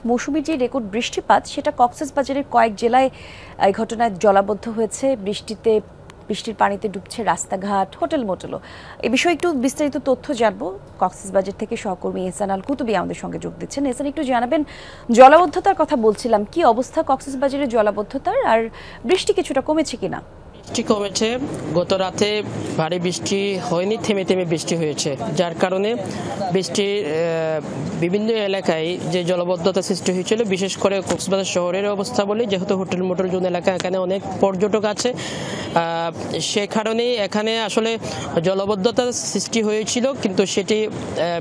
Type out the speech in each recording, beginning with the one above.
মৌসুমী যে রেকর্ড বৃষ্টিপাত সেটা কক্সবাজারের কয়েক জেলায় এই ঘটনায় জলাবদ্ধ হয়েছে। বৃষ্টির পানিতে ডুবছে রাস্তাঘাট, হোটেল মোটেলও। এ বিষয়ে একটু বিস্তারিত তথ্য জানবো। কক্সবাজার থেকে সহকর্মী এহসান আল কুতুবী আমাদের সঙ্গে যোগ দিচ্ছেন। এহসান, একটু জানাবেন, জলাবদ্ধতার কথা বলছিলাম, কি অবস্থা কক্সবাজারের জলাবদ্ধতার, আর বৃষ্টি কিছুটা কমেছে কিনা? বৃষ্টি কমেছে, গত রাতে ভারী বৃষ্টি হয়নি, থেমে থেমে বৃষ্টি হয়েছে, যার কারণে বৃষ্টির বিভিন্ন এলাকায় যে জলাবদ্ধতা সৃষ্টি হয়েছিল, বিশেষ করে কক্সবাজার শহরের অবস্থা বলি, যেহেতু হোটেল মোটেল জোন এলাকা, এখানে অনেক পর্যটক আছে, সে কারণেই এখানে আসলে জলাবদ্ধতার সৃষ্টি হয়েছিল, কিন্তু সেটি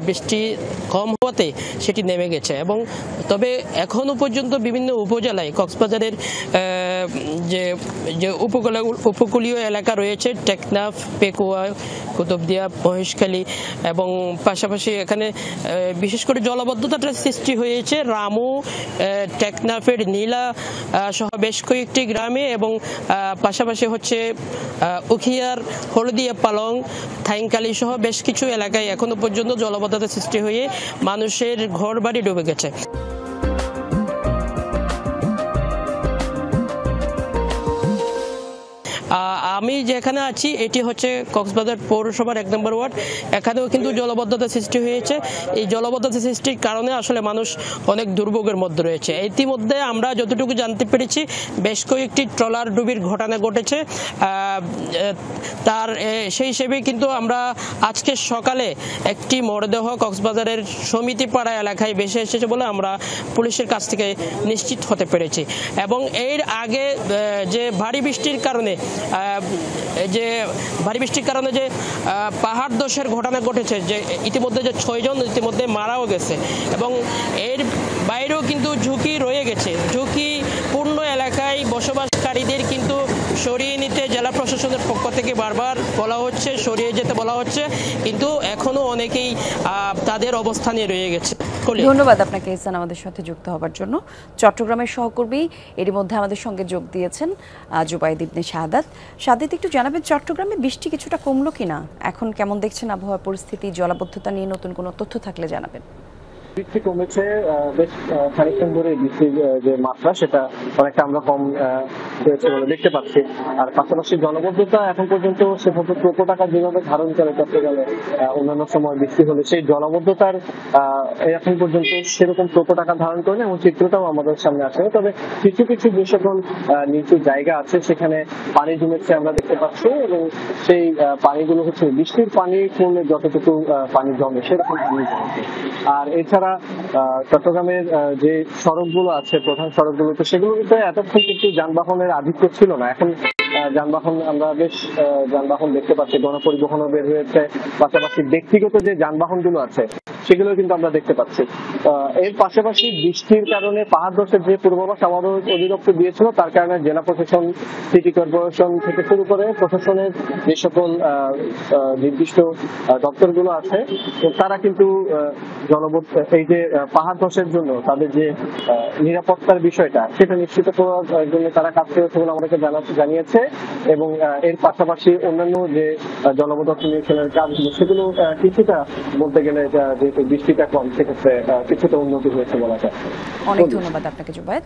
বৃষ্টি কম হওয়াতে সেটি নেমে গেছে। এবং তবে এখনো পর্যন্ত বিভিন্ন উপজেলায় কক্সবাজারের যে উপকূলীয় এলাকা রয়েছে, টেকনাফ, পেকুয়া, কুতুবদিয়া, মহেশখালী এবং পাশাপাশি এখানে বিশেষ করে জলাবদ্ধতাটা সৃষ্টি হয়েছে রামু, টেকনাফের নীলা সহ বেশ কয়েকটি গ্রামে, এবং পাশাপাশি হচ্ছে উখিয়ার, হলদিয়া, পালং, থাইংকালি সহ বেশ কিছু এলাকায় এখনো পর্যন্ত জলাবদ্ধতা সৃষ্টি হয়ে মানুষের ঘর বাড়ি ডুবে গেছে। আমি যেখানে আছি এটি হচ্ছে কক্সবাজার পৌরসভার 1 নম্বর ওয়ার্ড। এখানেও কিন্তু জলাবদ্ধতা সৃষ্টি হয়েছে। এই জলাবদ্ধতা সৃষ্টির কারণে আসলে মানুষ অনেক দুর্ভোগের মধ্যে রয়েছে। ইতিমধ্যে আমরা যতটুকু জানতে পেরেছি, বেশ কয়েকটি ট্রলার ডুবির ঘটনা ঘটেছে। সেই হিসেবে কিন্তু আমরা আজকে সকালে একটি মরদেহ কক্সবাজারের সমিতিপাড়া এলাকায় ভেসে এসেছে বলে আমরা পুলিশের কাছ থেকে নিশ্চিত হতে পেরেছি। এবং এর আগে যে ভারী বৃষ্টির কারণে যে পাহাড় ধসের ঘটনা ঘটেছে, যে ইতিমধ্যে যে 6 জন ইতিমধ্যে মারাও গেছে, এবং এর বাইরেও কিন্তু ঝুঁকি রয়ে গেছে। ঝুঁকিপূর্ণ এলাকায় বসবাসকারীদের কিন্তু সরিয়ে নিতে জেলা প্রশাসনের পক্ষ থেকে বারবার বলা হচ্ছে, সরিয়ে যেতে বলা হচ্ছে, কিন্তু এখনো অনেকেই তাদের অবস্থানে রয়ে গেছে। ধন্যবাদ আপনাকে এহসান আমাদের সাথে যুক্ত হবার জন্য। চট্টগ্রামের সহকর্মী এরই মধ্যে আমাদের সঙ্গে যোগ দিয়েছেন জুবাইদ ইবনে শাহাদাত। একটু জানাবেন, চট্টগ্রামে বৃষ্টি কিছুটা কমলো কিনা, এখন কেমন দেখছেন আবহাওয়ার পরিস্থিতি, জলাবদ্ধতা নিয়ে নতুন কোনো তথ্য থাকলে জানাবেন। বৃষ্টি কমেছে, বেশ খানিকক্ষণ ধরে বৃষ্টির যে মাত্রা সেটা অনেকটা আমরা কম হয়েছে বলে দেখতে পাচ্ছি। আর পাশাপাশি জলাবদ্ধতা এখন পর্যন্ত সেভাবে প্রকোপটা যেভাবে ধারণ করে চট্টগ্রামে অন্যান্য সময় বৃষ্টি হলে, সেই জলাবদ্ধতার এখন পর্যন্ত সেরকম প্রকোপটা ধারণ করে না, এবং চিত্রটাও আমাদের সামনে আসে। তবে কিছু কিছু যে সকল নিচু জায়গা আছে সেখানে পানি জমেছে আমরা দেখতে পাচ্ছি, এবং সেই পানিগুলো হচ্ছে বৃষ্টির পানি কমলে যতটুকু পানি জমে সেরকম পানি জমে। আর এছাড়া চট্টগ্রামের যে সড়কগুলো আছে, প্রধান সড়কগুলোতে, সেগুলোতে এতক্ষণ কিন্তু যানবাহনের আধিক্য ছিল না। এখন আমরা বেশ যানবাহন দেখতে পাচ্ছি, গণপরিবহনও বের হয়েছে, পাশাপাশি ব্যক্তিগত যে যানবাহনগুলো আছে সেগুলো কিন্তু আমরা দেখতে পাচ্ছি। এর পাশাপাশি বৃষ্টির কারণে পাহাড় ধসের যে পূর্বাভাস আমাদের অধিদপ্তর দিয়েছিল, তার কারণে জেলা প্রশাসন, সিটি কর্পোরেশন থেকে শুরু করে প্রশাসনের যে সকল নির্দিষ্ট দপ্তরগুলো আছে, তারা কিন্তু এই যে পাহাড় ধসের জন্য তাদের যে নিরাপত্তার বিষয়টা সেটা নিশ্চিত করার জন্য তারা কাজ করেছে বলে আমাদেরকে জানিয়েছে। এবং এর পাশাপাশি অন্যান্য যে জলাবদ্ধতা নিরসনের কাজগুলো, সেগুলো কিছুটা বলতে গেলে যেহেতু বৃষ্টিটা কম, সেক্ষেত্রে কিছুটা উন্নতি হয়েছে বলা যায়। অনেক ধন্যবাদ আপনাকে জুবায়েদ।